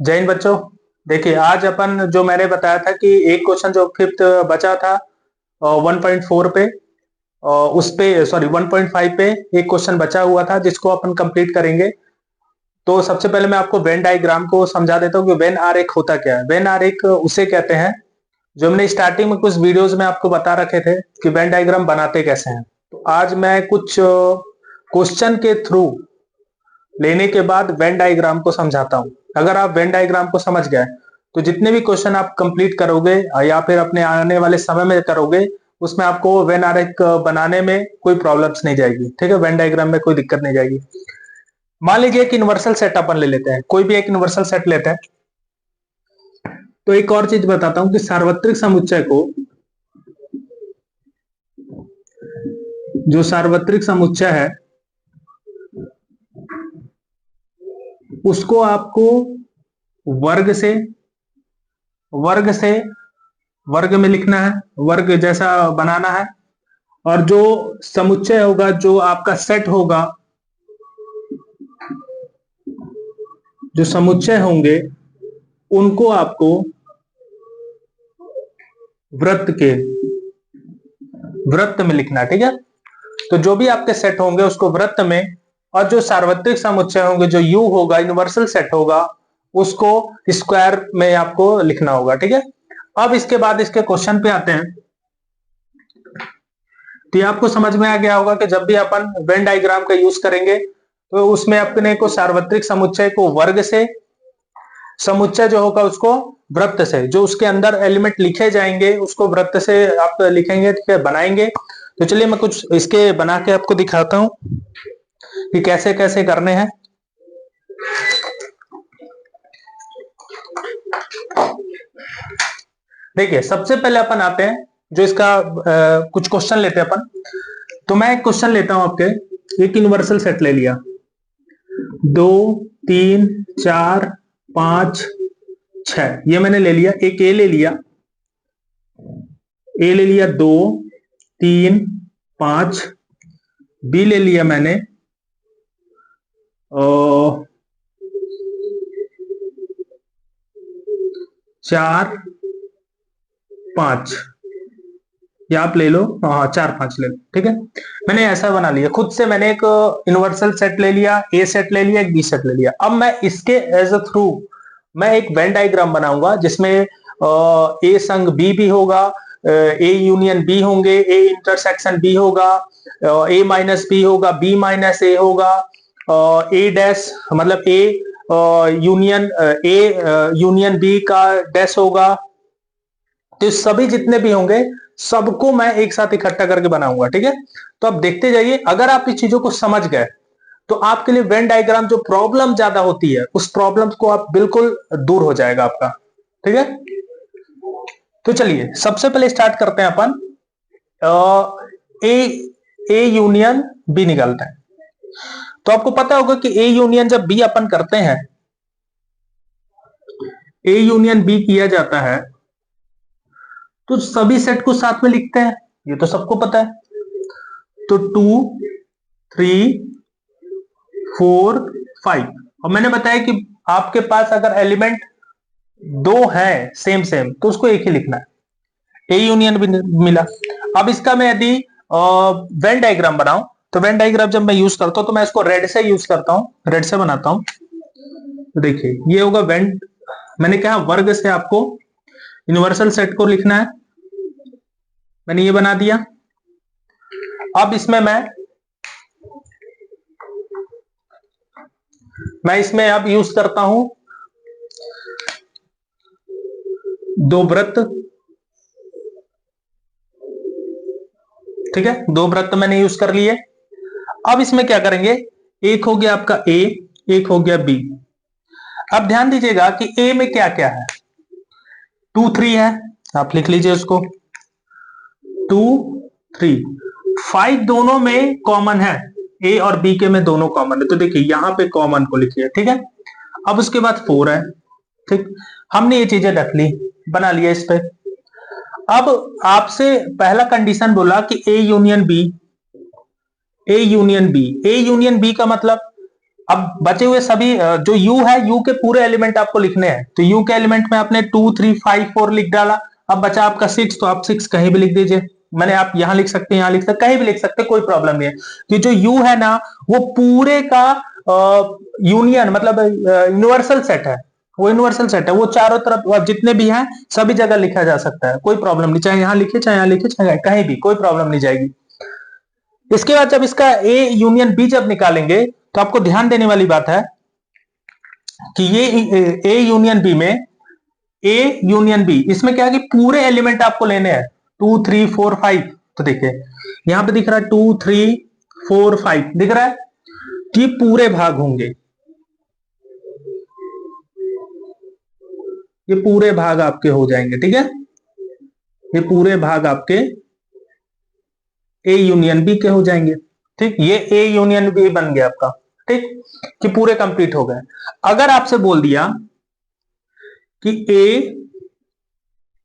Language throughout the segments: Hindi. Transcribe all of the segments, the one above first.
जय हिंद बच्चों। देखिए आज अपन जो मैंने बताया था कि एक क्वेश्चन जो फिफ्थ बचा था 1.4 पे उस पे सॉरी 1.5 पे एक क्वेश्चन बचा हुआ था जिसको अपन कंप्लीट करेंगे। तो सबसे पहले मैं आपको वेन डायग्राम को समझा देता हूँ कि वेन आरेख होता क्या है। वेन आरेख उसे कहते हैं जो हमने स्टार्टिंग में कुछ वीडियोस में आपको बता रखे थे कि वेन डायग्राम बनाते कैसे हैं। तो आज मैं कुछ क्वेश्चन के थ्रू लेने के बाद वेन डायग्राम को समझाता हूं। अगर आप वेन डायग्राम को समझ गए तो जितने भी क्वेश्चन आप कंप्लीट करोगे या फिर अपने आने वाले समय में करोगे उसमें आपको वेन आरेख बनाने में कोई प्रॉब्लम्स नहीं जाएगी। ठीक है, वेन डायग्राम में कोई दिक्कत नहीं जाएगी। मान लीजिए एक यूनिवर्सल सेट अपन ले लेते हैं, कोई भी एक यूनिवर्सल सेट लेते हैं। तो एक और चीज बताता हूं कि सार्वत्रिक समुच्चय को, जो सार्वत्रिक समुच्चय है उसको आपको वर्ग से वर्ग में लिखना है, वर्ग जैसा बनाना है। और जो समुच्चय होगा, जो आपका सेट होगा, जो समुच्चय होंगे उनको आपको वृत्त में लिखना है। ठीक है, तो जो भी आपके सेट होंगे उसको वृत्त में, और जो सार्वत्रिक समुच्चय होंगे, जो यू होगा, यूनिवर्सल सेट होगा, उसको स्क्वायर में आपको लिखना होगा। ठीक है, अब इसके बाद इसके क्वेश्चन पे आते हैं। तो ये आपको समझ में आ गया होगा कि जब भी अपन वेन डायग्राम का यूज करेंगे तो उसमें अपने को सार्वत्रिक समुच्चय को वर्ग से, समुच्चय जो होगा उसको वृत्त से, जो उसके अंदर एलिमेंट लिखे जाएंगे उसको वृत्त से आप लिखेंगे। ठीक है, बनाएंगे। तो चलिए मैं कुछ इसके बना के आपको दिखाता हूं कि कैसे कैसे करने हैं। देखिए सबसे पहले अपन आते हैं जो इसका कुछ क्वेश्चन लेते हैं अपन। तो मैं एक क्वेश्चन लेता हूं आपके, एक यूनिवर्सल सेट ले लिया, 2 3 4 5 6, ये मैंने ले लिया। एक ए ले लिया, 2 3 5। बी ले लिया मैंने 4 5, या आप ले लो, हाँ 4 5 ले लो। ठीक है, मैंने ऐसा बना लिया खुद से। मैंने एक यूनिवर्सल सेट ले लिया, ए सेट ले लिया, एक बी सेट ले लिया। अब मैं इसके एज अ थ्रू मैं एक वेन डायग्राम बनाऊंगा जिसमें ए संग बी भी होगा, ए यूनियन बी होंगे, ए इंटरसेक्शन बी होगा, ए माइनस बी होगा, बी माइनस ए होगा, ए डैश मतलब ए यूनियन बी का डैश होगा। तो सभी जितने भी होंगे सबको मैं एक साथ इकट्ठा करके बनाऊंगा। ठीक है, तो अब देखते जाइए। अगर आप इस चीजों को समझ गए तो आपके लिए वेन डायग्राम जो प्रॉब्लम ज्यादा होती है उस प्रॉब्लम को आप बिल्कुल दूर हो जाएगा आपका। ठीक है, तो चलिए सबसे पहले स्टार्ट करते हैं अपन। ए यूनियन बी निकालते हैं। तो आपको पता होगा कि ए यूनियन जब बी अपन करते हैं, ए यूनियन बी किया जाता है तो सभी सेट को साथ में लिखते हैं, ये तो सबको पता है। तो 2 3 4 5, और मैंने बताया कि आपके पास अगर एलिमेंट दो है सेम सेम तो उसको एक ही लिखना है। ए यूनियन भी मिला। अब इसका मैं यदि वेन डायग्राम बनाऊं तो वेन डायग्राम जब मैं यूज करता हूं तो मैं इसको रेड से यूज करता हूं, रेड से बनाता हूं। तो देखिए ये होगा वेन, मैंने कहा वर्ग से आपको यूनिवर्सल सेट को लिखना है, मैंने ये बना दिया। अब इसमें मैं इसमें अब यूज करता हूं दो वृत्त। ठीक है, दो वृत्त मैंने यूज कर लिए। अब इसमें क्या करेंगे, एक हो गया आपका ए, एक हो गया बी। अब ध्यान दीजिएगा कि ए में क्या क्या है, 2 3 है, आप लिख लीजिए उसको 2 3। 5 दोनों में कॉमन है, ए और बी के में दोनों कॉमन है, तो देखिए यहां पे कॉमन को लिखिए। ठीक है, अब उसके बाद 4 है। ठीक, हमने ये चीजें रख ली, बना लिया इस पे। अब आपसे पहला कंडीशन बोला कि A union B, A union B. A union B का मतलब अब बचे हुए सभी जो u है, u के पूरे एलिमेंट आपको लिखने हैं। तो u के एलिमेंट में आपने 2 3 5 4 लिख डाला। अब बचा आपका 6, तो आप 6 कहीं भी लिख दीजिए। मैंने आप यहां लिख सकते हैं, यहां लिख सकते, कहीं भी लिख सकते, कोई प्रॉब्लम नहीं है। कि जो u है ना, वो पूरे का यूनियन मतलब यूनिवर्सल सेट है। वो यूनिवर्सल सेट है, वो चारों तरफ जितने भी हैं सभी जगह लिखा जा सकता है, कोई प्रॉब्लम नहीं। चाहे यहां लिखे, चाहे यहां लिखे, चाहे कहीं भी, कोई प्रॉब्लम नहीं जाएगी। इसके बाद जब इसका ए यूनियन बी जब निकालेंगे, तो आपको ध्यान देने वाली बात है कि ये ए यूनियन बी में, ए यूनियन बी, इसमें क्या है कि पूरे एलिमेंट आपको लेने हैं 2 3 4 5। तो देखिए यहां पे दिख रहा है 2 3 4 5 दिख रहा है, ये पूरे भाग होंगे, ये पूरे भाग आपके हो जाएंगे, ठीक है। ये पूरे भाग आपके ए यूनियन बी के हो जाएंगे, ठीक। ये ए यूनियन बी बन गया आपका, ठीक, कि पूरे कंप्लीट हो गए। अगर आपसे बोल दिया कि ए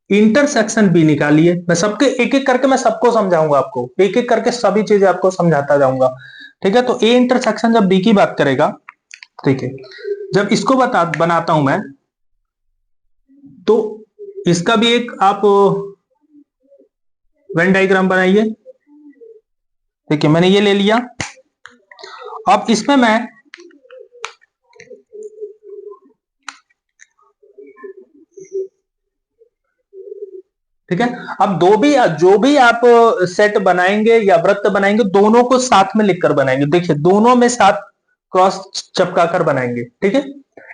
इंटरसेक्शन बी निकालिए, मैं सबके एक एक करके मैं सबको समझाऊंगा, आपको एक एक करके सभी चीजें आपको समझाता जाऊंगा, ठीक है। तो ए इंटरसेक्शन जब बी की बात करेगा, ठीक है, जब इसको बनाता हूं मैं, तो इसका भी एक आप वेन डायग्राम बनाइए। देखिए मैंने ये ले लिया। अब इसमें मैं ठीक है, अब जो भी आप सेट बनाएंगे या वृत्त बनाएंगे, दोनों को साथ में लिखकर बनाएंगे। देखिए दोनों में साथ क्रॉस चपकाकर बनाएंगे, ठीक है।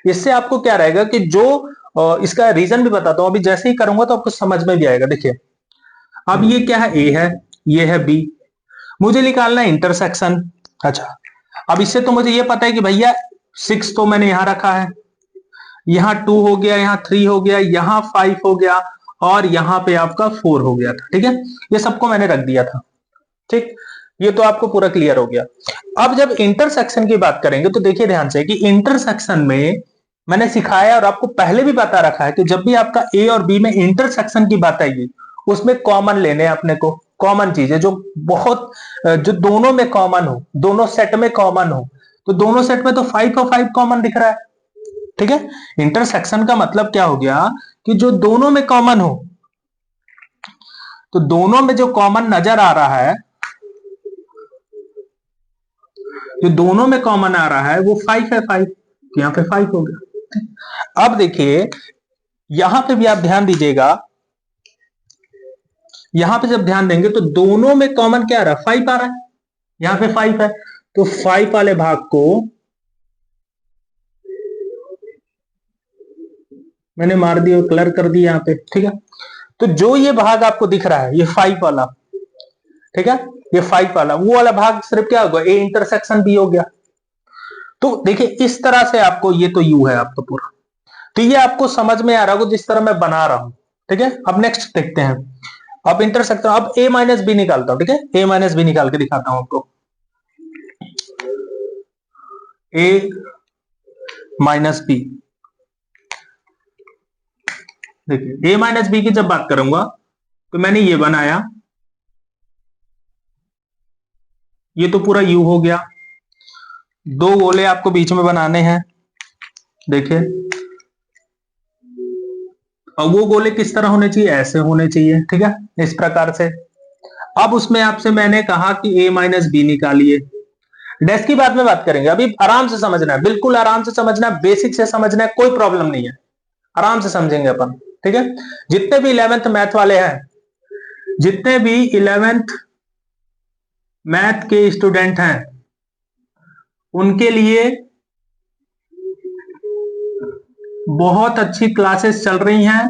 इससे आपको क्या रहेगा कि जो इसका रीजन भी बताता हूं, अभी जैसे ही करूंगा तो आपको समझ में भी आएगा। देखिए अब ये क्या है, ए है, ये है बी, मुझे निकालना है इंटरसेक्शन। अच्छा, अब इससे तो मुझे ये पता है कि भैया 6 तो मैंने यहां रखा है, यहां 2 हो गया, यहां 3 हो गया, यहां 5 हो गया, और यहां पे आपका 4 हो गया था, ठीक है। ये सबको मैंने रख दिया था, ठीक। ये तो आपको पूरा क्लियर हो गया। अब जब इंटरसेक्शन की बात करेंगे, तो देखिए ध्यान से कि इंटरसेक्शन में मैंने सिखाया और आपको पहले भी बता रखा है कि जब भी आपका ए और बी में इंटरसेक्शन की बात आएगी, उसमें कॉमन लेने अपने को, कॉमन चीजें जो बहुत जो दोनों में कॉमन हो, दोनों सेट में कॉमन हो। तो दोनों सेट में तो 5 और 5 कॉमन दिख रहा है, ठीक है। इंटरसेक्शन का मतलब क्या हो गया कि जो दोनों में कॉमन हो, तो दोनों में जो कॉमन नजर आ रहा है, जो दोनों में कॉमन आ रहा है वो 5 है, 5, तो यहां पे 5 हो गया। अब देखिए यहां पे भी आप ध्यान दीजिएगा, यहां पे जब ध्यान देंगे तो दोनों में कॉमन क्या आ रहा है, 5 आ रहा है, यहां पे 5 है, तो 5 वाले भाग को मैंने मार दिया, कलर कर दिया यहां पे, ठीक है। तो जो ये भाग आपको दिख रहा है, ये 5 वाला, ठीक है, ये 5 वाला, वो वाला भाग सिर्फ क्या होगा, ए इंटरसेक्शन बी हो गया। तो देखिए इस तरह से आपको, ये तो यू है आपका पूरा, तो ये आपको समझ में आ रहा होगा जिस तरह मैं बना रहा हूं, ठीक है। अब नेक्स्ट देखते हैं, अब इंटरसेक्शन, अब ए माइनस बी निकालता हूं, ठीक है, ए माइनस बी निकाल के दिखाता हूं आपको। ए माइनस बी, देखिए ए माइनस बी की जब बात करूंगा, तो मैंने ये बनाया, ये तो पूरा यू हो गया, दो गोले आपको बीच में बनाने हैं, देखिए। और वो गोले किस तरह होने चाहिए, ऐसे होने चाहिए, ठीक है, इस प्रकार से। अब उसमें आपसे मैंने कहा कि ए माइनस बी निकालिए। डैश की बाद में बात करेंगे, अभी आराम से समझना है, बिल्कुल आराम से समझना है, बेसिक से समझना है, कोई प्रॉब्लम नहीं है, आराम से समझेंगे अपन, ठीक है। जितने भी 11th मैथ वाले हैं, जितने भी 11th मैथ के स्टूडेंट हैं, उनके लिए बहुत अच्छी क्लासेस चल रही हैं,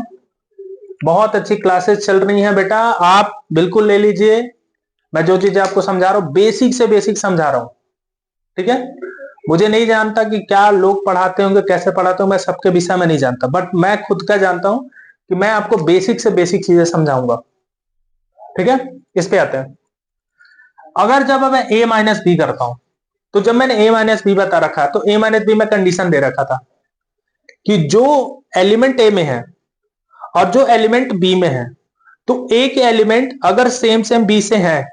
बहुत अच्छी क्लासेस चल रही हैं बेटा, आप बिल्कुल ले लीजिए। मैं जो चीजें आपको समझा रहा हूं, बेसिक से बेसिक समझा रहा हूं, ठीक है। मुझे नहीं जानता कि क्या लोग पढ़ाते होंगे, कैसे पढ़ाते होंगे, मैं सबके विषय में नहीं जानता, बट मैं खुद का जानता हूं कि मैं आपको बेसिक से बेसिक चीजें समझाऊंगा, ठीक है। इस पे आते हैं। अगर जब मैं ए माइनस बी करता हूं, तो जब मैंने ए माइनस बी बता रखा, तो ए माइनस बी में कंडीशन दे रखा था कि जो एलिमेंट ए में है और जो एलिमेंट बी में है, तो ए के एलिमेंट अगर सेम सेम बी से है,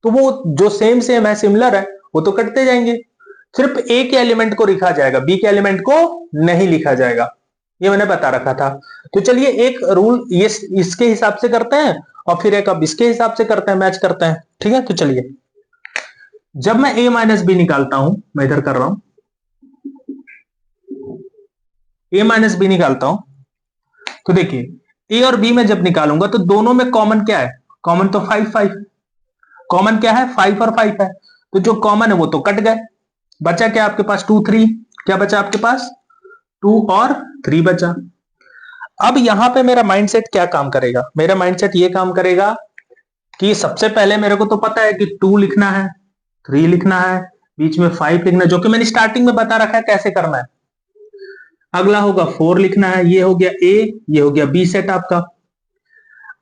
तो वो जो सेम सेम है, सिमिलर है, वो तो कटते जाएंगे। सिर्फ ए के एलिमेंट को लिखा जाएगा, बी के एलिमेंट को नहीं लिखा जाएगा, ये मैंने बता रखा था। तो चलिए एक रूल ये इसके हिसाब से करते हैं और फिर एक अब इसके हिसाब से करते हैं, मैच करते हैं, ठीक है। तो चलिए जब मैं a माइनस बी निकालता हूं, मैं इधर कर रहा हूं, a माइनस बी निकालता हूं, तो देखिए a और b में जब निकालूंगा तो दोनों में कॉमन क्या है, कॉमन तो 5 5, कॉमन क्या है 5 और 5 है, तो जो कॉमन है वो तो कट गए, बचा क्या आपके पास 2 3, क्या बचा आपके पास 2 और 3 बचा। अब यहां पे मेरा माइंडसेट क्या काम करेगा, मेरा माइंडसेट ये काम करेगा कि सबसे पहले मेरे को तो पता है कि 2 लिखना है, 3 लिखना है, बीच में 5 लिखना है, जो कि मैंने स्टार्टिंग में बता रखा है कैसे करना है। अगला होगा 4 लिखना है, ये हो गया ए, ये हो गया बी सेट आपका।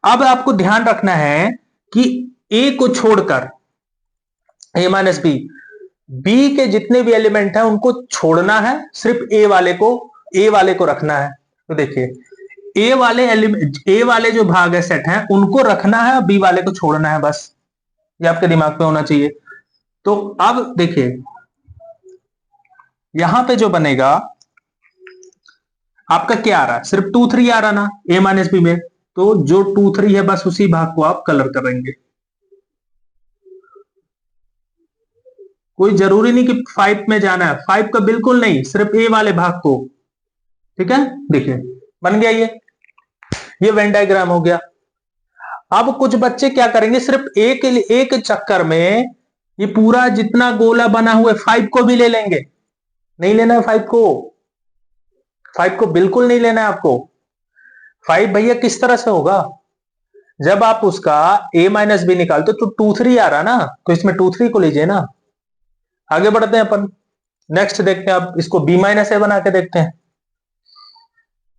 अब आपको ध्यान रखना है कि ए को छोड़कर ए माइनस बी, बी के जितने भी एलिमेंट हैं उनको छोड़ना है, सिर्फ ए वाले को रखना है। तो देखिए ए वाले जो भाग है सेट हैं उनको रखना है, बी वाले को छोड़ना है, बस ये आपके दिमाग में होना चाहिए। तो अब देखिए यहां पे जो बनेगा आपका क्या आ रहा है, सिर्फ 2 3 आ रहा ना ए माइनस बी में, तो जो 2 3 है बस उसी भाग को आप कलर करेंगे, कोई जरूरी नहीं कि 5 में जाना है, 5 का बिल्कुल नहीं, सिर्फ ए वाले भाग को, ठीक है। देखिए बन गया ये वेन डायग्राम हो गया। अब कुछ बच्चे क्या करेंगे, सिर्फ एक चक्कर में ये पूरा जितना गोला बना हुआ है 5 को भी ले लेंगे, नहीं लेना है 5 को बिल्कुल नहीं लेना है आपको। 5 भैया किस तरह से होगा, जब आप उसका a माइनस बी निकालते तो 2 3 आ रहा ना, तो इसमें 2 3 को लीजिए ना। आगे बढ़ते हैं अपन, नेक्स्ट देखते हैं, अब इसको b माइनस ए बना के देखते हैं।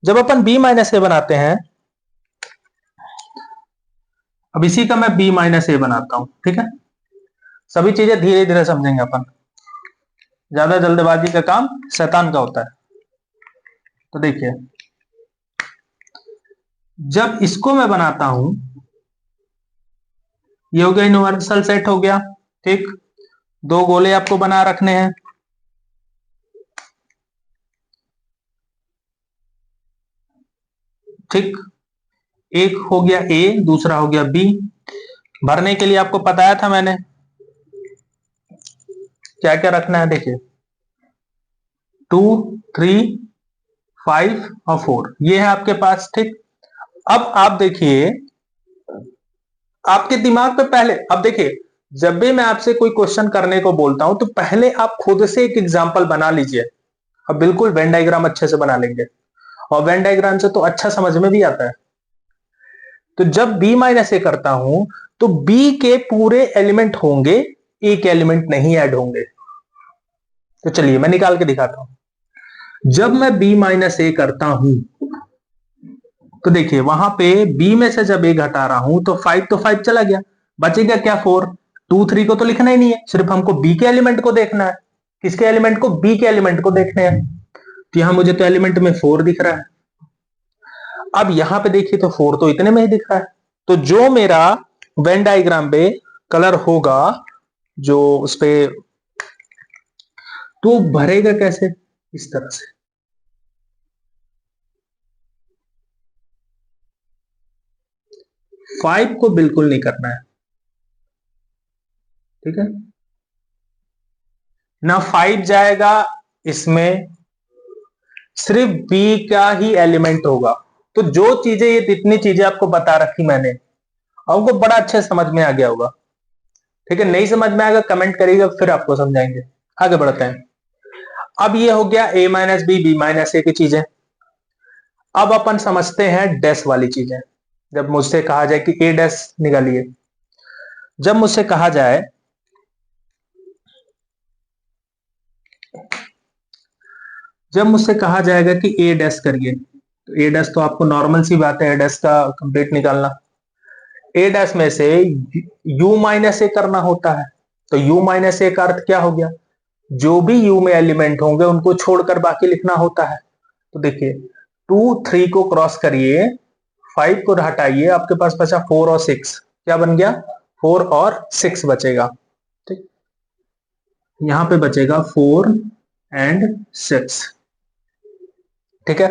जब अपन b माइनस ए बनाते हैं, अब इसी का मैं b माइनस ए बनाता हूं, ठीक है। सभी चीजें धीरे धीरे समझेंगे अपन, ज्यादा जल्दबाजी का काम शैतान का होता है। तो देखिए जब इसको मैं बनाता हूं, ये हो गया यूनिवर्सल सेट हो गया, ठीक। 2 गोले आपको बना रखने हैं, ठीक। एक हो गया ए, दूसरा हो गया बी। भरने के लिए आपको बताया था मैंने क्या क्या रखना है, देखिए 2 3 5 और 4 ये है आपके पास, ठीक। अब आप देखिए आपके दिमाग पे पहले, अब देखिए जब भी मैं आपसे कोई क्वेश्चन करने को बोलता हूं तो पहले आप खुद से एक एग्जांपल बना लीजिए, अब बिल्कुल वेन डायग्राम अच्छे से बना लेंगे, और वेन डायग्राम से तो अच्छा समझ में भी आता है। तो जब b माइनस ए करता हूं तो b के पूरे एलिमेंट होंगे, a के एलिमेंट नहीं ऐड होंगे। तो चलिए मैं निकाल के दिखाता हूं। जब मैं b माइनस ए करता हूं तो देखिए वहां पे b में से जब a घटा रहा हूं तो 5 तो 5 चला गया, बचेगा क्या 4। 2 3 को तो लिखना ही नहीं है, सिर्फ हमको b के एलिमेंट को देखना है। किसके एलिमेंट को, b के एलिमेंट को देखने हैं। तो यहां मुझे तो एलिमेंट में 4 दिख रहा है। अब यहां पे देखिए तो 4 तो इतने में ही दिख रहा है। तो जो मेरा वेन डायग्राम पे कलर होगा जो उस पे, तो भरेगा कैसे, इस तरह से। फाइव को बिल्कुल नहीं करना है, ठीक है ना। 5 जाएगा इसमें, सिर्फ बी का ही एलिमेंट होगा। तो जो चीजें, ये जितनी चीजें आपको बता रखी मैंने, आपको बड़ा अच्छे समझ में आ गया होगा, ठीक है। नहीं समझ में आएगा कमेंट करिएगा, फिर आपको समझाएंगे। आगे बढ़ते हैं। अब ये हो गया a माइनस बी माइनस ए की चीजें। अब अपन समझते हैं डैश वाली चीजें। जब मुझसे कहा जाए कि a डैश निकालिए, जब मुझसे कहा जाए जाएगा कि a डैश करिए, तो a डैश तो आपको नॉर्मल सी बात है a डैश का कंप्लीट निकालना। a डैश में से u माइनस ए करना होता है, तो u माइनस ए का अर्थ क्या हो गया, जो भी u में एलिमेंट होंगे उनको छोड़कर बाकी लिखना होता है। तो देखिए 2 3 को क्रॉस करिए, 5 को हटाइए, आपके पास बचा 4 और 6। क्या बन गया, 4 और 6 बचेगा, ठीक। यहां पे बचेगा 4 और 6। ठीक है,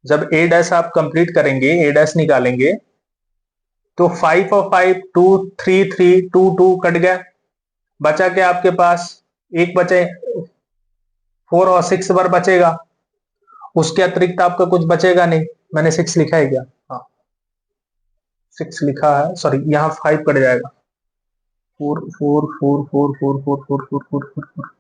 जब ए डैश आप कंप्लीट करेंगे, ए डैश निकालेंगे, तो 5 और 5 2 3 3 2 2 कट गया, बचा क्या आपके पास, एक बचे, 4 और 6 बार बचेगा, उसके अतिरिक्त आपका कुछ बचेगा नहीं। मैंने 6 लिखा है क्या? हाँ 6 लिखा है, सॉरी यहाँ 5 कट जाएगा। 4 4 4 4 4 4 4 4 4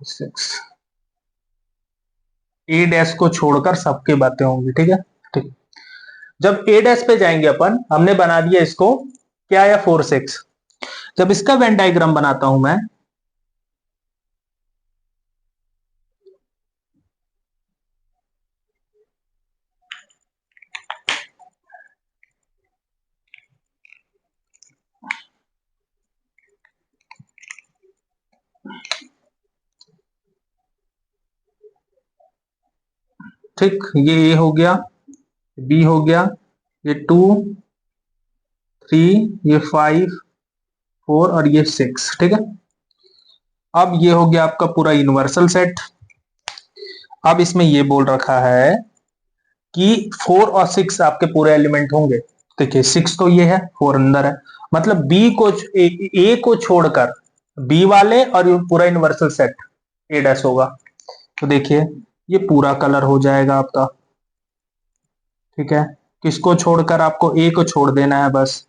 6। ए डैश को छोड़कर सबकी बातें होंगी, ठीक है। ठीक, जब ए डैश पे जाएंगे अपन, हमने बना दिया इसको, क्या आया 4 6। जब इसका वेन डायग्राम बनाता हूं मैं, ठीक, ये ए हो गया, बी हो गया, ये 2 3, ये 5 4 और ये 6, ठीक है। अब ये हो गया आपका पूरा यूनिवर्सल सेट। अब इसमें ये बोल रखा है कि 4 और 6 आपके पूरे एलिमेंट होंगे। देखिए 6 तो ये है, 4 अंदर है, मतलब बी को, ए को छोड़कर बी वाले और ये पूरा यूनिवर्सल सेट ए डैश होगा। तो देखिए ये पूरा कलर हो जाएगा आपका, ठीक है। किसको छोड़कर? आपको ए को छोड़ देना है बस।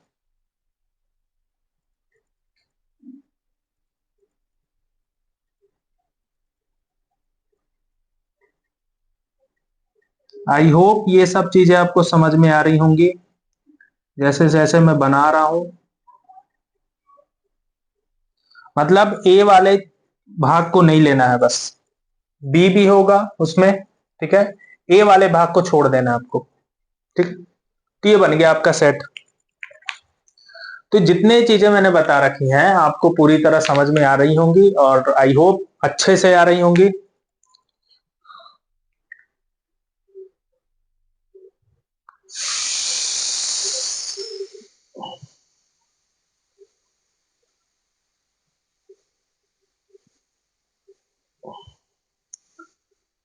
आई होप ये सब चीजें आपको समझ में आ रही होंगी जैसे जैसे मैं बना रहा हूं। मतलब ए वाले भाग को नहीं लेना है बस, बी भी होगा उसमें, ठीक है। ए वाले भाग को छोड़ देना है आपको, ठीक। तो ये बन गया आपका सेट। तो जितने चीजें मैंने बता रखी हैं आपको पूरी तरह समझ में आ रही होंगी, और आई होप अच्छे से आ रही होंगी।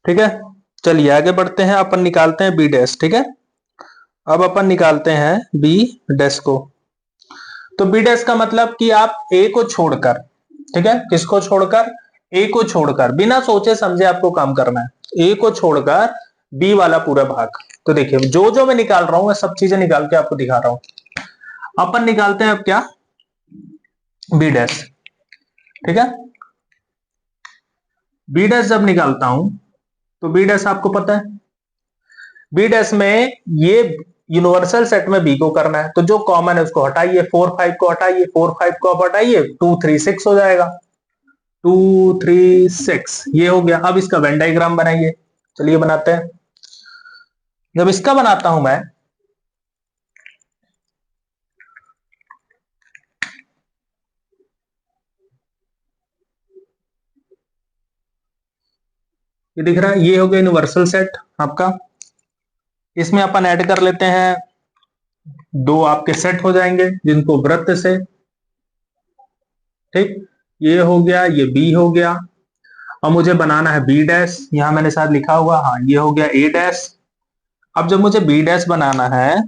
ठीक है, चलिए आगे बढ़ते हैं, अपन निकालते हैं बी डैश, ठीक है। अब अपन निकालते हैं बी डैश को। तो बी डैश का मतलब कि आप ए को छोड़कर, ठीक है, किसको छोड़कर? ए को छोड़कर, बिना सोचे समझे आपको काम करना है। ए को छोड़कर बी वाला पूरा भाग। तो देखिए जो जो मैं निकाल रहा हूं मैं सब चीजें निकाल के आपको दिखा रहा हूं। अपन निकालते हैं अब क्या, बी डैश, ठीक है। बी डैश जब निकालता हूं, तो बी डैश आपको पता है, बी डैश में ये यूनिवर्सल सेट में बी को करना है, तो जो कॉमन है उसको हटाइए, 4 5 को हटाइए, 4 5 को आप हटाइए, 2 3 6 हो जाएगा। 2 3 6 ये हो गया। अब इसका वेन डायग्राम बनाइए, चलिए बनाते हैं। जब इसका बनाता हूं मैं, ये दिख रहा है, ये हो गया यूनिवर्सल सेट आपका। इसमें अपन ऐड कर लेते हैं, दो आपके सेट हो जाएंगे जिनको वृत्त से, ठीक। ये हो गया, ये बी हो गया। अब मुझे बनाना है बी डैश, यहां मैंने शायद लिखा हुआ, हाँ ये हो गया ए डैश। अब जब मुझे बी डैश बनाना है,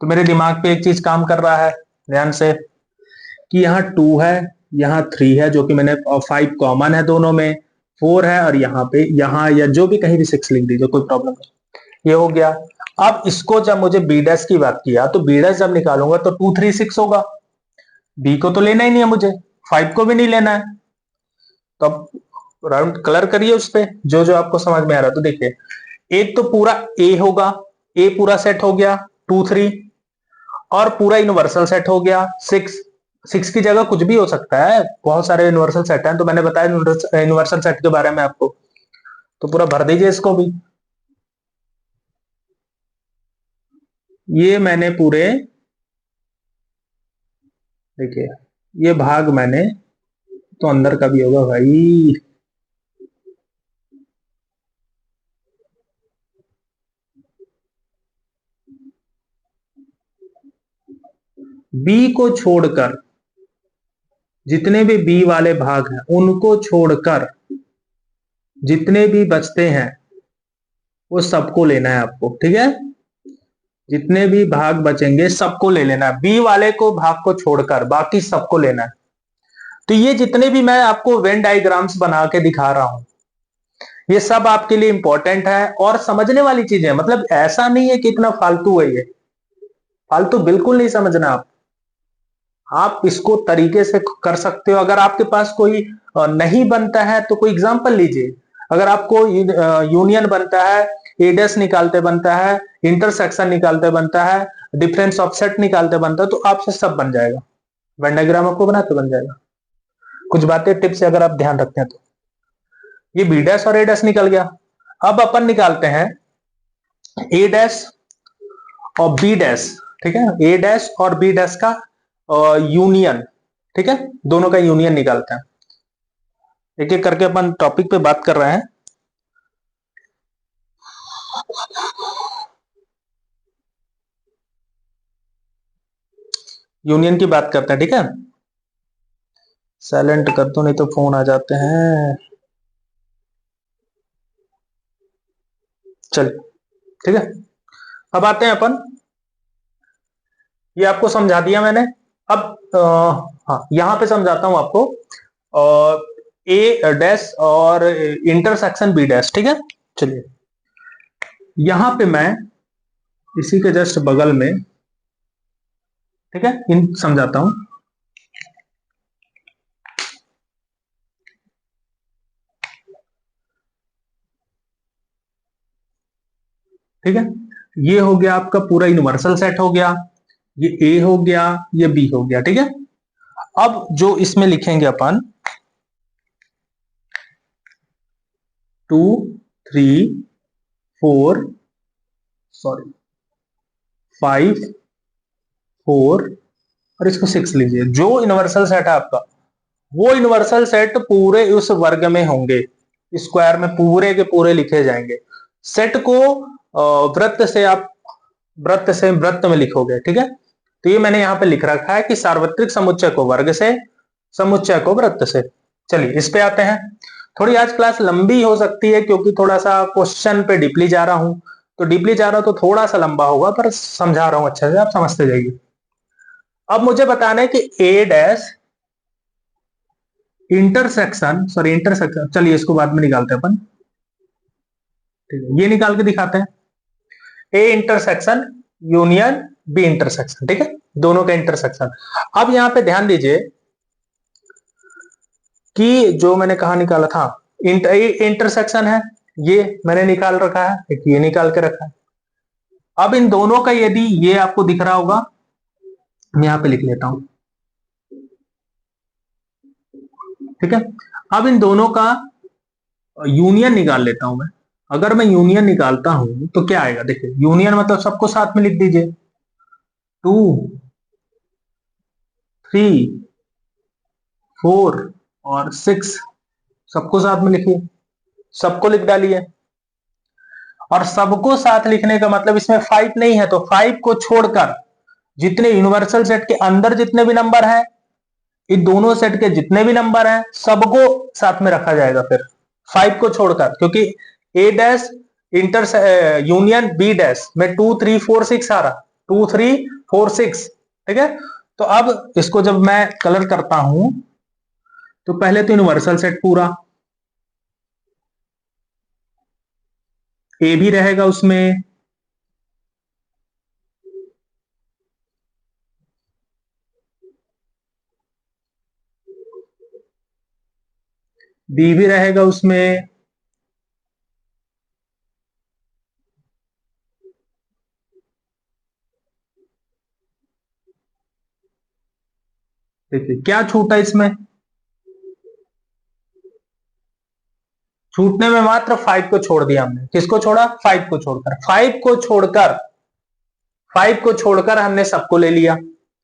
तो मेरे दिमाग पे एक चीज काम कर रहा है, ध्यान से, कि यहाँ 2 है, यहाँ 3 है, जो कि मैंने, 5 कॉमन है दोनों में, 4 है, और यहाँ पे, यहाँ या जो भी कहीं भी 6 लिख दीजिए, कोई प्रॉब्लम नहीं। ये हो गया। अब इसको जब मुझे बी डैश की बात किया, तो बी डैश जब निकालूंगा तो 2 3 6 होगा। बी को तो लेना ही नहीं है मुझे, 5 को भी नहीं लेना है। तो अब राउंड कलर करिए उस पर जो जो आपको समझ में आ रहा है। तो देखिए एक तो पूरा ए होगा, ए पूरा सेट हो गया 2 3, और पूरा यूनिवर्सल सेट हो गया 6। 6 की जगह कुछ भी हो सकता है, बहुत सारे यूनिवर्सल सेट हैं, तो मैंने बताया यूनिवर्सल सेट के बारे में आपको। तो पूरा भर दीजिए इसको भी। ये मैंने पूरे, देखिए ये भाग मैंने, तो अंदर का भी होगा भाई। बी को छोड़कर जितने भी बी वाले भाग हैं उनको छोड़कर जितने भी बचते हैं वो सबको लेना है आपको, ठीक है। जितने भी भाग बचेंगे सबको ले लेना है, बी वाले को भाग को छोड़कर बाकी सबको लेना है। तो ये जितने भी मैं आपको वेन डायग्राम्स बना के दिखा रहा हूं ये सब आपके लिए इंपॉर्टेंट है और समझने वाली चीजें है। मतलब ऐसा नहीं है कि इतना फालतू है, ये फालतू बिल्कुल नहीं समझना आप इसको तरीके से कर सकते हो। अगर आपके पास कोई नहीं बनता है तो कोई एग्जांपल लीजिए। अगर आपको यूनियन बनता है, एडस निकालते बनता है, इंटरसेक्शन निकालते बनता है, डिफरेंस ऑफ सेट निकालते बनता है, तो आपसे सब बन जाएगा। वेन डायग्राम आपको बनाते बन जाएगा। कुछ बातें टिप्स अगर आप ध्यान रखते हैं तो ये बी डैश और ए डैश निकल गया। अब अपन निकालते हैं ए डैश और बी डैश, ठीक है। ए डैश और बी डैश का यूनियन, ठीक है, दोनों का यूनियन निकालते हैं। एक एक करके अपन टॉपिक पे बात कर रहे हैं। यूनियन की बात करते हैं, ठीक है। साइलेंट कर दो नहीं तो फोन आ जाते हैं। चलिए, ठीक है। अब आते हैं अपन, ये आपको समझा दिया मैंने। अब हाँ यहां पे समझाता हूं आपको ए डैश और इंटरसेक्शन बी डैश, ठीक है। चलिए यहां पे मैं इसी के जस्ट बगल में, ठीक है, इन समझाता हूं। ठीक है, ये हो गया आपका पूरा यूनिवर्सल सेट हो गया, ये ए हो गया, ये बी हो गया, ठीक है। अब जो इसमें लिखेंगे अपन 2 3 4 सॉरी 5 4 और इसको 6 लीजिए। जो यूनिवर्सल सेट है आपका वो यूनिवर्सल सेट पूरे उस वर्ग में होंगे, स्क्वायर में पूरे के पूरे लिखे जाएंगे। सेट को वृत्त से आप वृत्त से वृत्त में लिखोगे, ठीक है। तो ये मैंने यहां पे लिख रखा है कि सार्वत्रिक समुच्चय को वर्ग से, समुच्चय को वृत्त से। चलिए इस पे आते हैं। थोड़ी आज क्लास लंबी हो सकती है क्योंकि थोड़ा सा क्वेश्चन पे डीपली जा रहा हूं, तो डीपली जा रहा हूं तो थोड़ा सा लंबा होगा, पर समझा रहा हूं अच्छे से, आप समझते जाइए। अब मुझे बताना है कि ए डैश इंटरसेक्शन, सॉरी इंटरसेक्शन, चलिए इसको बाद में निकालते हैं अपन, ठीक है, ये निकाल के दिखाते हैं। A intersection union B intersection, ठीक है, दोनों का इंटरसेक्शन। अब यहां पे ध्यान दीजिए कि जो मैंने कहा निकाला था इंटरसेक्शन है, ये मैंने निकाल रखा है, एक ये निकाल के रखा है। अब इन दोनों का यदि ये आपको दिख रहा होगा, मैं यहां पे लिख लेता हूं, ठीक है। अब इन दोनों का यूनियन निकाल लेता हूं मैं। अगर मैं यूनियन निकालता हूं तो क्या आएगा, देखिए यूनियन मतलब सबको साथ में लिख दीजिए, 2 3 4 और 6 सबको साथ में लिखिए, सबको लिख डालिए। और सबको साथ लिखने का मतलब इसमें 5 नहीं है तो 5 को छोड़कर जितने यूनिवर्सल सेट के अंदर जितने भी नंबर हैं, इन दोनों सेट के जितने भी नंबर हैं सबको साथ में रखा जाएगा फिर 5 को छोड़कर, क्योंकि A dash inter union B dash में 2 3 4 6 आ रहा, 2 3 4 6, ठीक है। तो अब इसको जब मैं कलर करता हूं तो पहले तो यूनिवर्सल सेट पूरा ए भी रहेगा उसमें, बी भी रहेगा उसमें, देखिए क्या छूटा इसमें, छूटने में मात्र 5 को छोड़ दिया हमने। किसको छोड़ा, 5 को छोड़कर, 5 को छोड़कर, 5 को छोड़कर हमने सबको ले लिया,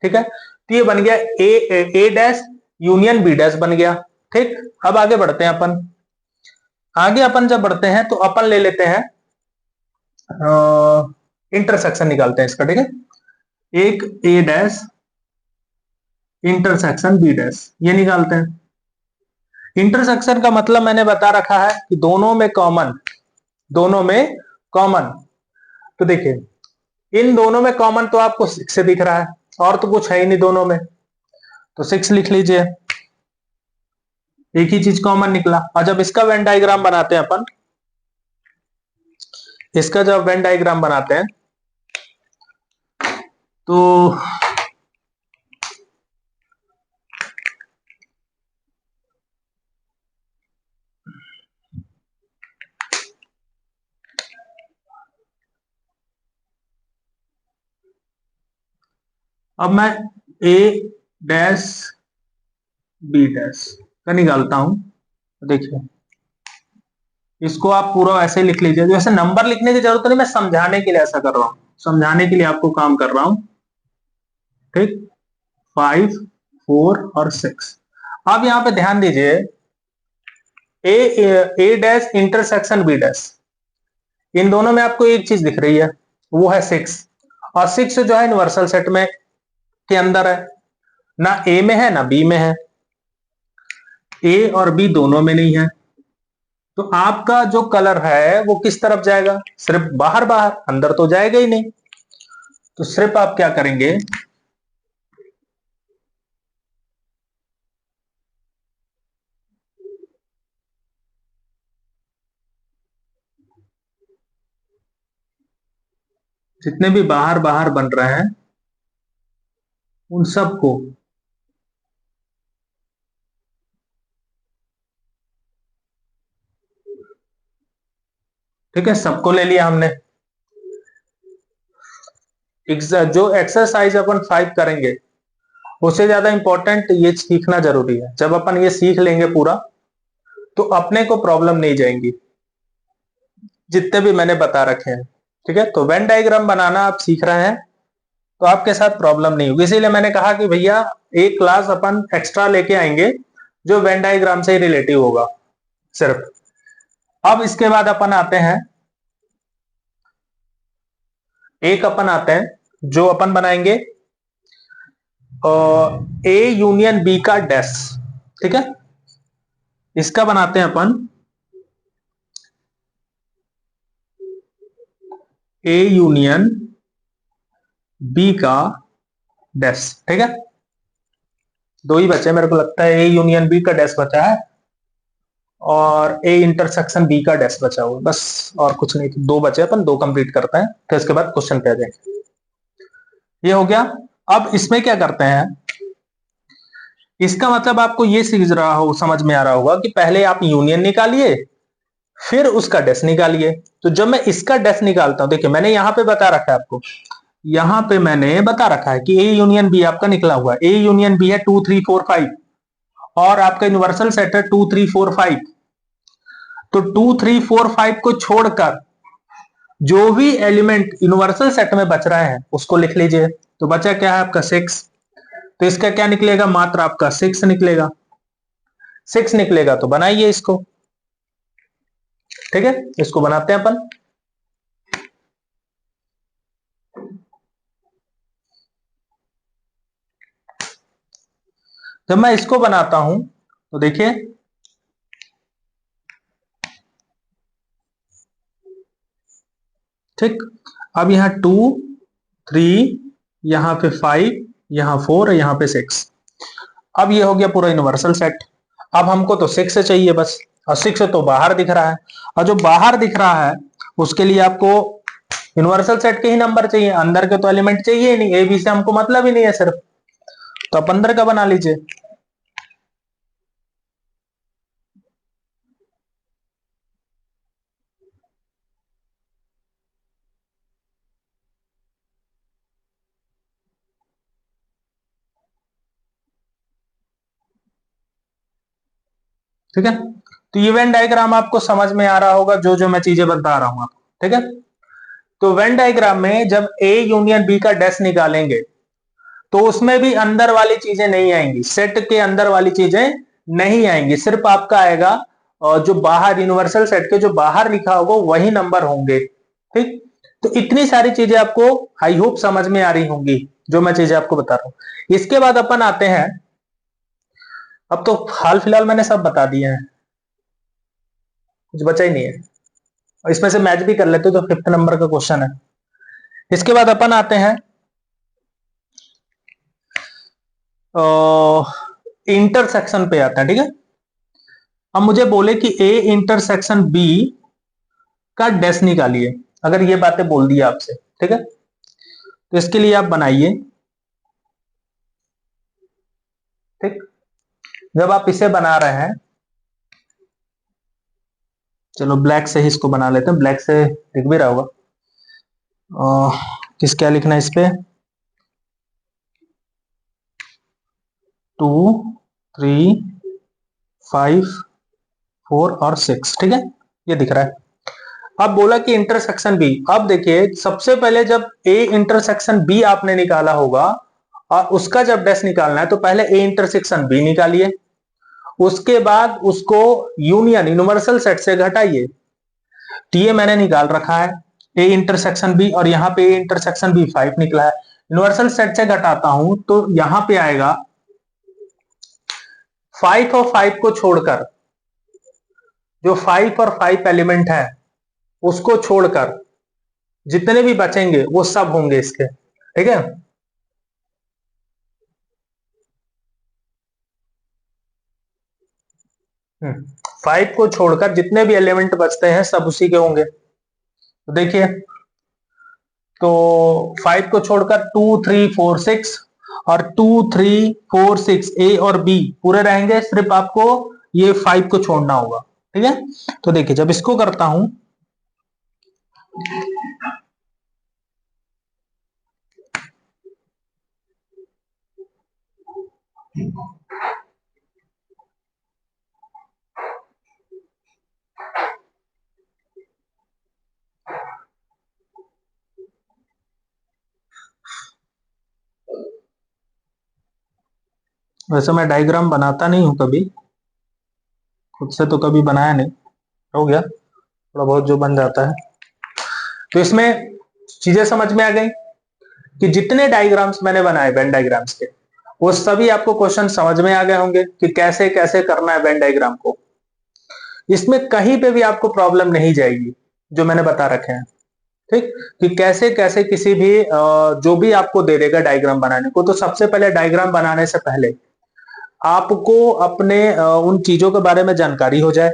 ठीक है। तो ये बन गया ए डैश यूनियन बी डैश बन गया, ठीक। अब आगे बढ़ते हैं अपन, आगे अपन जब बढ़ते हैं तो अपन ले लेते हैं इंटरसेक्शन निकालते हैं इसका, ठीक है। एक ए डैश इंटरसेक्शन बी डैश, ये निकालते हैं। इंटरसेक्शन का मतलब मैंने बता रखा है कि दोनों में कॉमन, दोनों में कॉमन। तो देखिए इन दोनों में कॉमन तो आपको 6 से दिख रहा है, और तो कुछ है ही नहीं दोनों में, तो 6 लिख लीजिए, एक ही चीज कॉमन निकला। और जब इसका वेन डायग्राम बनाते हैं अपन, इसका जब वेन डायग्राम बनाते हैं तो अब मैं ए डैश बी डैश का निकालता हूं। देखिए इसको आप पूरा ऐसे लिख लीजिए, वैसे नंबर लिखने की जरूरत नहीं, मैं समझाने के लिए ऐसा कर रहा हूं, समझाने के लिए आपको काम कर रहा हूं। ठीक, 5, 4 और 6। अब यहां पे ध्यान दीजिए, ए डैश इंटरसेक्शन बी डैश, इन दोनों में आपको एक चीज दिख रही है, वो है 6। और 6 जो है यूनिवर्सल सेट में के अंदर है, ना ए में है ना बी में है, ए और बी दोनों में नहीं है। तो आपका जो कलर है वो किस तरफ जाएगा, सिर्फ बाहर बाहर, अंदर तो जाएगा ही नहीं। तो सिर्फ आप क्या करेंगे, जितने भी बाहर बाहर बन रहे हैं उन सबको ठीक है, सबको ले लिया हमने। जो एक्सरसाइज अपन 5 करेंगे उससे ज्यादा इंपॉर्टेंट ये सीखना जरूरी है। जब अपन ये सीख लेंगे पूरा तो अपने को प्रॉब्लम नहीं जाएंगी, जितने भी मैंने बता रखे हैं। ठीक है, तो वेन डायग्राम बनाना आप सीख रहे हैं तो आपके साथ प्रॉब्लम नहीं होगी। इसीलिए मैंने कहा कि भैया एक क्लास अपन एक्स्ट्रा लेके आएंगे जो वेन डायग्राम से रिलेटिव होगा सिर्फ। अब इसके बाद अपन आते हैं, एक अपन आते हैं जो अपन बनाएंगे ए यूनियन बी का डैश। ठीक है, इसका बनाते हैं अपन ए यूनियन बी का डैश। ठीक है, दो ही बचे मेरे को लगता है, ए यूनियन बी का डैश बचा है और ए इंटरसेक्शन बी का डैश बचा हुआ, बस और कुछ नहीं। दो बचे, अपन दो कंप्लीट करते हैं फिर इसके बाद क्वेश्चन पे आ जाएंगे। ये हो गया। अब इसमें क्या करते हैं, इसका मतलब आपको ये सीख रहा हो, समझ में आ रहा होगा कि पहले आप यूनियन निकालिए फिर उसका डैश निकालिए। तो जब मैं इसका डैश निकालता हूं, देखिए मैंने यहां पे बता रखा है आपको, यहां पे मैंने बता रखा है कि ए यूनियन बी आपका निकला हुआ है। ए यूनियन बी है 2 3 4 5 और आपका यूनिवर्सल सेट है 2 3 4 5। तो 2 3 4 5 को छोड़कर जो भी एलिमेंट यूनिवर्सल सेट में बच रहे हैं उसको लिख लीजिए। तो बचा क्या है आपका 6, तो इसका क्या निकलेगा, मात्र आपका 6 निकलेगा। 6 निकलेगा तो बनाइए इसको। ठीक है, इसको बनाते हैं अपन। जब मैं इसको बनाता हूं तो देखिए ठीक, अब यहां 2 3, यहां पे 5, यहां 4, यहां पे 6। अब ये हो गया पूरा यूनिवर्सल सेट। अब हमको तो 6 चाहिए बस, और 6 तो बाहर दिख रहा है, और जो बाहर दिख रहा है उसके लिए आपको यूनिवर्सल सेट के ही नंबर चाहिए, अंदर के तो एलिमेंट चाहिए ही नहीं, ए बी से हमको मतलब ही नहीं है सिर्फ। तो आप अंदर का बना लीजिए। ठीक है, तो ये वेन डायग्राम आपको समझ में आ रहा होगा, जो जो मैं चीजें बता रहा हूं आपको। ठीक है, तो वेन डायग्राम में जब ए यूनियन बी का डैश निकालेंगे तो उसमें भी अंदर वाली चीजें नहीं आएंगी, सेट के अंदर वाली चीजें नहीं आएंगी, सिर्फ आपका आएगा और जो बाहर यूनिवर्सल सेट के जो बाहर लिखा होगा वही नंबर होंगे। ठीक, तो इतनी सारी चीजें आपको आई होप समझ में आ रही होंगी, जो मैं चीजें आपको बता रहा हूं। इसके बाद अपन आते हैं, अब तो हाल फिलहाल मैंने सब बता दिए हैं, कुछ बचा ही नहीं है, और इसमें से मैच भी कर लेते तो 5th नंबर का क्वेश्चन है। इसके बाद अपन आते हैं इंटरसेक्शन पे आते हैं, ठीक है। अब मुझे बोले कि ए इंटरसेक्शन बी का डैश निकालिए, अगर ये बातें बोल दी आपसे, ठीक है, तो इसके लिए आप बनाइए, ठीक। जब आप इसे बना रहे हैं, चलो ब्लैक से ही इसको बना लेते हैं, ब्लैक से दिख भी रहा होगा। किस क्या लिखना है इस पे, 2 3 5 4 और 6, ठीक है, ये दिख रहा है। अब बोला कि इंटरसेक्शन बी, अब देखिए सबसे पहले जब ए इंटरसेक्शन बी आपने निकाला होगा और उसका जब डैश निकालना है तो पहले ए इंटरसेक्शन बी निकालिए, उसके बाद उसको यूनियन यूनिवर्सल सेट से घटाइए। तो ये मैंने निकाल रखा है ए इंटरसेक्शन बी, और यहां पे ए इंटरसेक्शन बी 5 निकला है। यूनिवर्सल सेट से घटाता हूं तो यहां पे आएगा 5 और 5 को छोड़कर, जो 5 और 5 एलिमेंट है उसको छोड़कर जितने भी बचेंगे वो सब होंगे इसके, ठीक है। 5 को छोड़कर जितने भी एलिमेंट बचते हैं सब उसी के होंगे। तो देखिए, तो 5 को छोड़कर 2 3 4 6 और 2 3 4 6 ए और बी पूरे रहेंगे, सिर्फ आपको ये 5 को छोड़ना होगा, ठीक है। तो देखिए जब इसको करता हूं, वैसे मैं डायग्राम बनाता नहीं हूं कभी, खुद से तो कभी बनाया नहीं, हो गया थोड़ा बहुत जो बन जाता है। तो इसमें चीजें समझ में आ गई कि जितने डायग्राम्स मैंने बनाए वेन डायग्राम्स के, वो सभी आपको क्वेश्चन समझ में आ गए होंगे कि कैसे कैसे करना है वेन डायग्राम को। इसमें कहीं पे भी आपको प्रॉब्लम नहीं जाएगी जो मैंने बता रखे हैं, ठीक, कि कैसे कैसे किसी भी जो भी आपको दे देगा डायग्राम बनाने को, तो सबसे पहले डायग्राम बनाने से पहले आपको अपने उन चीजों के बारे में जानकारी हो जाए।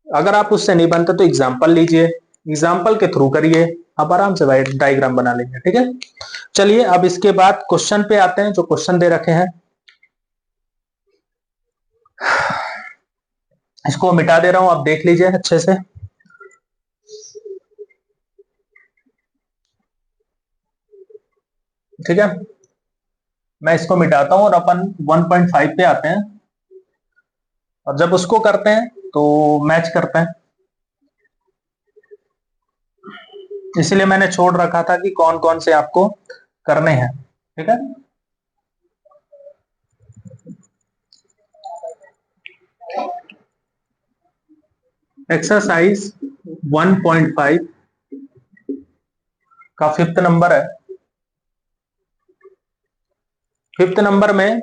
अगर आप उससे नहीं बनते तो एग्जाम्पल लीजिए, एग्जाम्पल के थ्रू करिए, आप आराम से डायग्राम बना लेंगे, ठीक है। चलिए अब इसके बाद क्वेश्चन पे आते हैं, जो क्वेश्चन दे रखे हैं इसको मिटा दे रहा हूं, आप देख लीजिए अच्छे से। ठीक है, मैं इसको मिटाता हूं और अपन 1.5 पे आते हैं, और जब उसको करते हैं तो मैच करते हैं, इसलिए मैंने छोड़ रखा था कि कौन कौन से आपको करने हैं, ठीक है। एक्सरसाइज 1.5 का 5th नंबर है। 5th नंबर में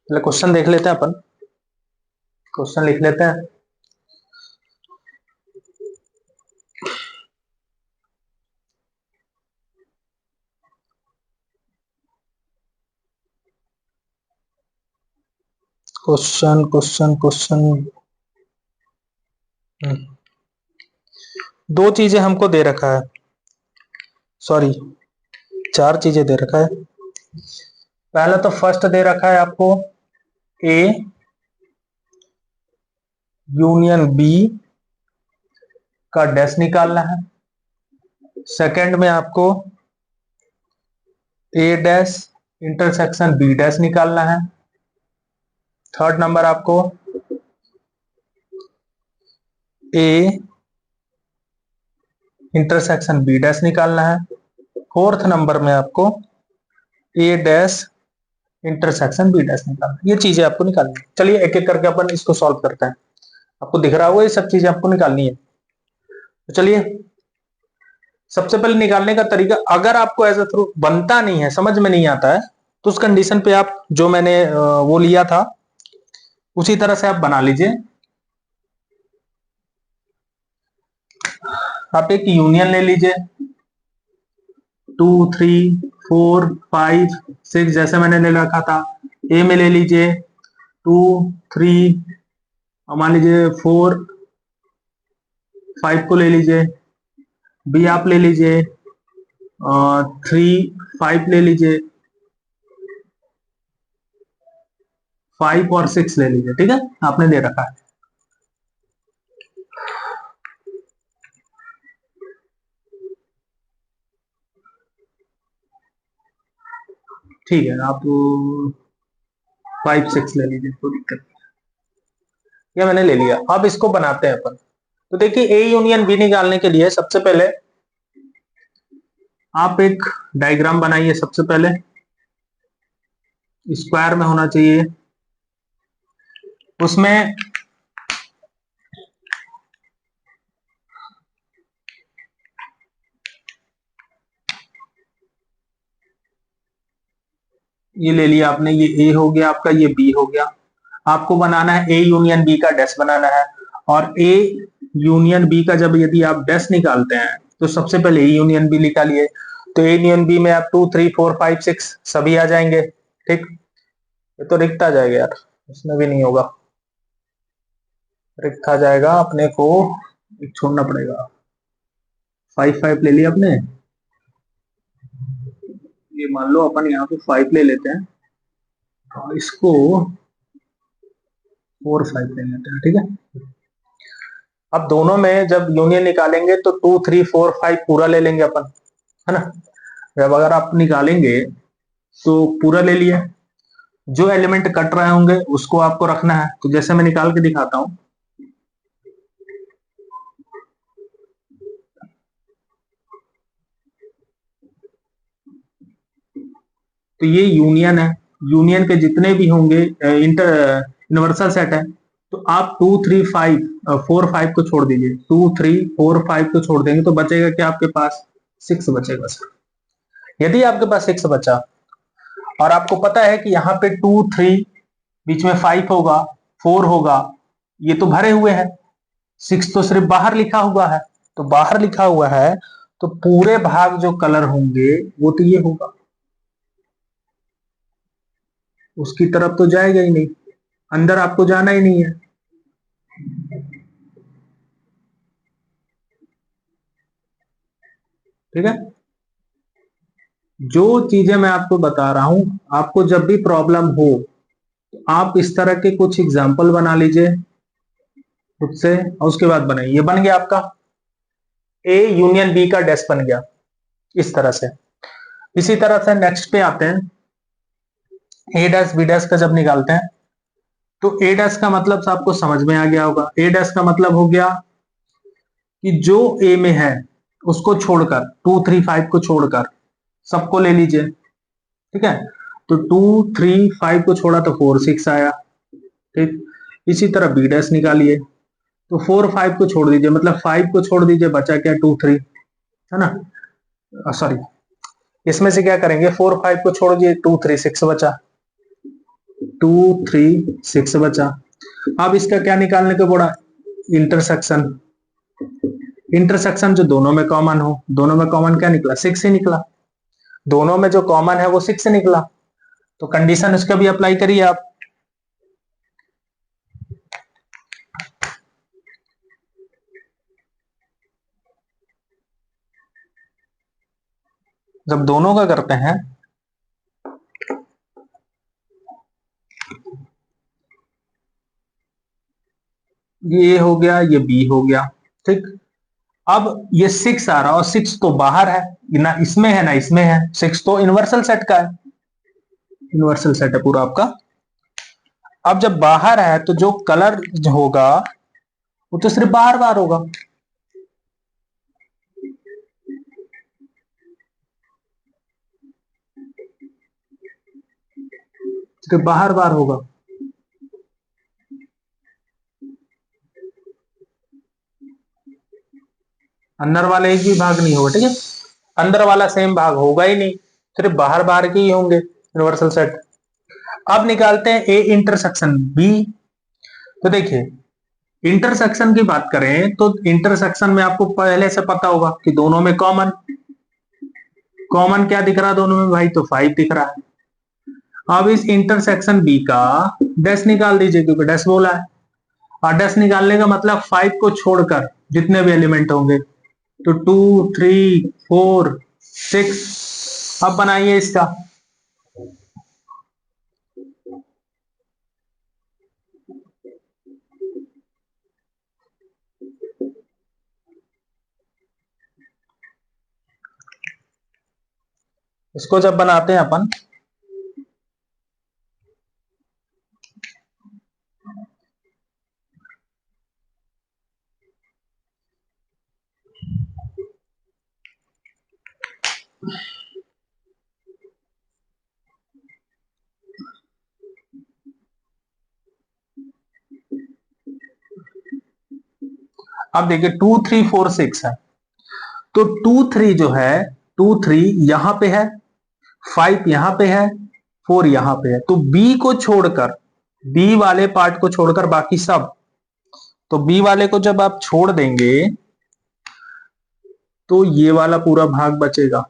क्वेश्चन देख लेते हैं, अपन क्वेश्चन लिख लेते हैं। क्वेश्चन क्वेश्चन क्वेश्चन दो चीजें हमको दे रखा है, सॉरी 4 चीजें दे रखा है। पहला तो फर्स्ट दे रखा है आपको ए यूनियन बी का डैश निकालना है। सेकंड में आपको ए डैश इंटरसेक्शन बी डैश निकालना है। थर्ड नंबर आपको ए इंटरसेक्शन बी डैश निकालना है। फोर्थ नंबर में आपको ए डैश इंटरसेक्शन बी डैश निकालना है। ये चीजें आपको निकालनी है। चलिए एक एक करके अपन इसको सॉल्व करते हैं। आपको दिख रहा होगा ये सब चीजें आपको निकालनी है। तो चलिए सबसे पहले निकालने का तरीका, अगर आपको एज अ थ्रू बनता नहीं है, समझ में नहीं आता है, तो उस कंडीशन पे आप जो मैंने वो लिया था उसी तरह से आप बना लीजिए। आप एक यूनियन ले लीजिए, 2 3 4 5 6 जैसे मैंने ले रखा था। ए में ले लीजिए 2 3, मान लीजिए 4 5 को ले लीजिए। बी आप ले लीजिए 3 5 ले लीजिए, 5 और 6 ले लीजिए। ठीक है, आपने दे रखा है। ठीक है, आप 5 6 ले लीजिए, कोई दिक्कत नहीं। ये मैंने ले लिया। अब इसको बनाते हैं अपन। तो देखिए, ए यूनियन बी निकालने के लिए सबसे पहले आप एक डायग्राम बनाइए। सबसे पहले स्क्वायर में होना चाहिए, उसमें ये ले लिया आपने, ये ए हो गया आपका, ये बी हो गया। आपको बनाना है ए यूनियन बी का डैश बनाना है। और ए यूनियन बी का जब यदि आप डैश निकालते हैं तो सबसे पहले ए यूनियन बी निकालिए। तो ए यूनियन बी में आप 2 3 4 5 6 सभी आ जाएंगे। ठीक, ये तो रिक्त आ जाएगा यार, इसमें भी नहीं होगा, रिक्त आ जाएगा, अपने को एक छोड़ना पड़ेगा। 5 5 ले लिया आपने, ये मान लो अपन यहाँ पे 5 ले लेते हैं और इसको 4 5 ले लेते हैं। ठीक है, अब दोनों में जब यूनियन निकालेंगे तो 2 3 4 5 पूरा ले लेंगे अपन, है ना। जब अगर आप निकालेंगे तो पूरा ले लिया, जो एलिमेंट कट रहे होंगे उसको आपको रखना है। तो जैसे मैं निकाल के दिखाता हूं, तो ये यूनियन है, यूनियन के जितने भी होंगे इंटर यूनिवर्सल सेट है। तो आप 2 3 5 4 5 को छोड़ दीजिए, 2 3 4 5 को छोड़ देंगे तो बचेगा क्या आपके पास, 6 बचेगा सर। यदि आपके पास 6 बचा और आपको पता है कि यहाँ पे 2 3 बीच में 5 होगा, 4 होगा, ये तो भरे हुए हैं, 6 तो सिर्फ बाहर लिखा हुआ है। तो बाहर लिखा हुआ है तो पूरे भाग जो कलर होंगे वो तो ये होगा, उसकी तरफ तो जाएगा ही नहीं, अंदर आपको जाना ही नहीं है। ठीक है, जो चीजें मैं आपको बता रहा हूं, आपको जब भी प्रॉब्लम हो तो आप इस तरह के कुछ एग्जाम्पल बना लीजिए खुद से और उसके बाद बनाइए। ये बन गया आपका ए यूनियन बी का डैश बन गया इस तरह से। इसी तरह से नेक्स्ट पे आते हैं, ए डैश बी डैश का जब निकालते हैं तो ए डैश का मतलब आपको समझ में आ गया होगा। ए डैश का मतलब हो गया कि जो ए में है उसको छोड़कर, 2 3 5 को छोड़कर सबको ले लीजिए। ठीक है, तो 2 3 5 को छोड़ा तो 4 6 आया। ठीक, इसी तरह बी डैश निकालिए, तो 4 5 को छोड़ दीजिए, मतलब 5 को छोड़ दीजिए, बचा क्या 2 3, है ना। सॉरी, इसमें से क्या करेंगे, 4 5 को छोड़ दिए, 2 3 6 बचा, 2 3 6 बचा। अब इसका क्या निकालने को बोला, इंटरसेक्शन। इंटरसेक्शन जो दोनों में कॉमन हो, दोनों में कॉमन क्या निकला, 6 ही निकला। दोनों में जो कॉमन है वो 6 निकला, तो कंडीशन उसका भी अप्लाई करिए आप। जब दोनों का करते हैं, ये हो गया, ये बी हो गया। ठीक, अब ये 6 आ रहा और 6 तो बाहर है, ना इसमें है ना इसमें है, 6 तो यूनिवर्सल सेट का है, यूनिवर्सल सेट है पूरा आपका। अब जब बाहर है तो जो कलर होगा वो तो सिर्फ बाहर बाहर होगा, सिर्फ बाहर बाहर होगा। अंदर वाला एक भी भाग नहीं होगा, ठीक है, अंदर वाला सेम भाग होगा ही नहीं, सिर्फ बाहर बाहर के ही होंगे यूनिवर्सल सेट। अब निकालते हैं ए इंटरसेक्शन बी। तो देखिए इंटरसेक्शन की बात करें तो इंटरसेक्शन में आपको पहले से पता होगा कि दोनों में कॉमन कॉमन क्या दिख रहा है दोनों में भाई, तो 5 दिख रहा है। अब इस इंटरसेक्शन बी का डैश निकाल दीजिए क्योंकि डैश बोला है, और डैश निकालने का मतलब 5 को छोड़कर जितने भी एलिमेंट होंगे, तो 2 3 4 6। अब बनाइए इसका, इसको जब बनाते हैं अपन, अब देखिए 2 3 4 6 है, तो 2 3 जो है 2 3 यहां पे है, 5 यहां पे है, 4 यहां पे है, तो बी को छोड़कर, बी वाले पार्ट को छोड़कर बाकी सब, तो बी वाले को जब आप छोड़ देंगे तो ये वाला पूरा भाग बचेगा,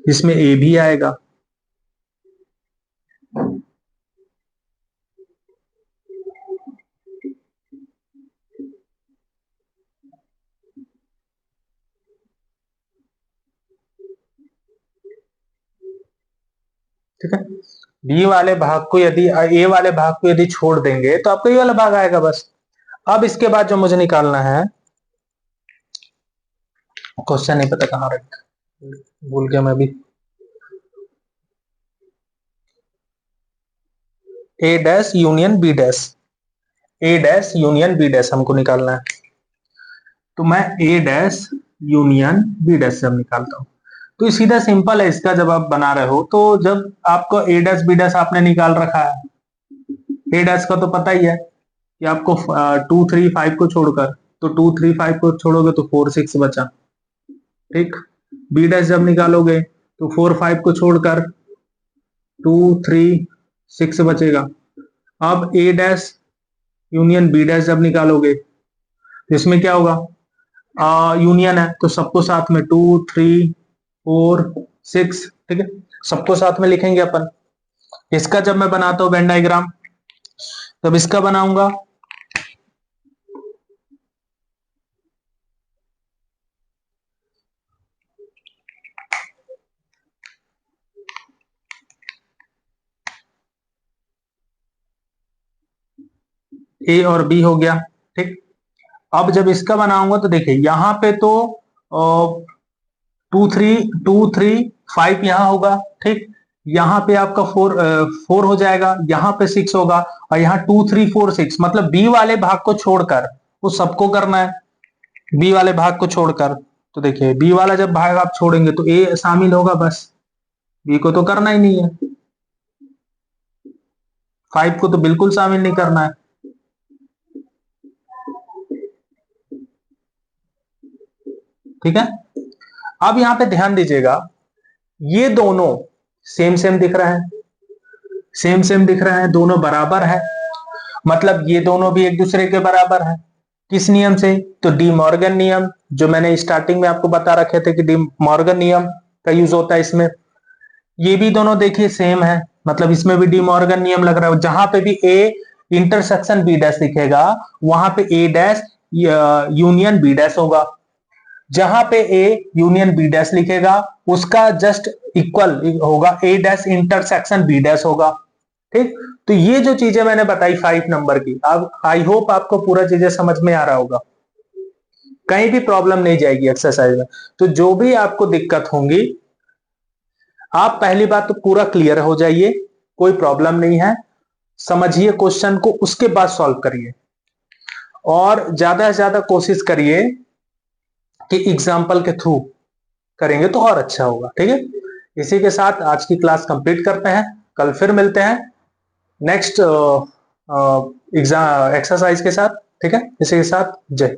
इसमें ए भी आएगा। ठीक है, बी वाले भाग को यदि ए वाले भाग को यदि छोड़ देंगे तो आपको ये वाला भाग आएगा बस। अब इसके बाद जो मुझे निकालना है, क्वेश्चन नहीं पता कहां रख, भूल गया मैं भी। ए डैश यूनियन बी डैश, ए डैश यूनियन बी डैश हमको निकालना है, तो मैं ए डैश यूनियन बी डैश से हम निकालता हूं। तो सीधा सिंपल है इसका, जब आप बना रहे हो तो जब आपको ए डैश बी डैश आपने निकाल रखा है, ए डैश का तो पता ही है कि आपको 2 3 5 को छोड़कर, तो 2 3 5 को छोड़ोगे तो 4 6 बचा, ठीक। बी डैश जब निकालोगे तो 4 5 को छोड़कर 2 3 6 बचेगा। अब ए डैश यूनियन बी डैश जब निकालोगे तो इसमें क्या होगा, यूनियन है तो सबको साथ में 2 3 4 6, ठीक है, सबको साथ में लिखेंगे अपन। इसका जब मैं बनाता हूं वेन डायग्राम, तब इसका बनाऊंगा, ए और बी हो गया, ठीक। अब जब इसका बनाऊंगा तो देखिए यहां पे तो 2 3 यहां होगा, ठीक। यहाँ पे आपका 4 हो जाएगा, यहाँ पे 6 होगा, और यहाँ 2 3 4 6, मतलब बी वाले भाग को छोड़कर वो सबको करना है, बी वाले भाग को छोड़कर। तो देखिए बी वाला जब भाग आप छोड़ेंगे तो ए शामिल होगा बस, बी को तो करना ही नहीं है, 5 को तो बिल्कुल शामिल नहीं करना है, ठीक है। अब यहां पे ध्यान दीजिएगा, ये दोनों सेम सेम दिख रहे हैं, सेम सेम दिख रहे हैं, दोनों बराबर है, मतलब ये दोनों भी एक दूसरे के बराबर है। किस नियम से, तो डी मॉर्गन नियम, जो मैंने स्टार्टिंग में आपको बता रखे थे कि डी मॉर्गन नियम का यूज होता है इसमें। ये भी दोनों देखिए सेम है, मतलब इसमें भी डी मॉर्गन नियम लग रहा है, जहां पे भी ए इंटरसेक्शन बी डैश दिखेगा वहां पे ए डैश यूनियन बी डैश होगा, जहां पे ए यूनियन बी डैश लिखेगा उसका जस्ट इक्वल होगा ए डैश इंटरसेक्शन बी डैश होगा, ठीक। तो ये जो चीजें मैंने बताई 5 नंबर की, अब आई होप आपको पूरा चीजें समझ में आ रहा होगा, कहीं भी प्रॉब्लम नहीं जाएगी एक्सरसाइज में। तो जो भी आपको दिक्कत होंगी, आप पहली बात तो पूरा क्लियर हो जाइए, कोई प्रॉब्लम नहीं है, समझिए क्वेश्चन को, उसके बाद सॉल्व करिए, और ज्यादा से ज्यादा कोशिश करिए कि एग्जाम्पल के थ्रू करेंगे तो और अच्छा होगा, ठीक है। इसी के साथ आज की क्लास कंप्लीट करते हैं, कल फिर मिलते हैं नेक्स्ट एग्जाम एक्सरसाइज के साथ, ठीक है। इसी के साथ जय।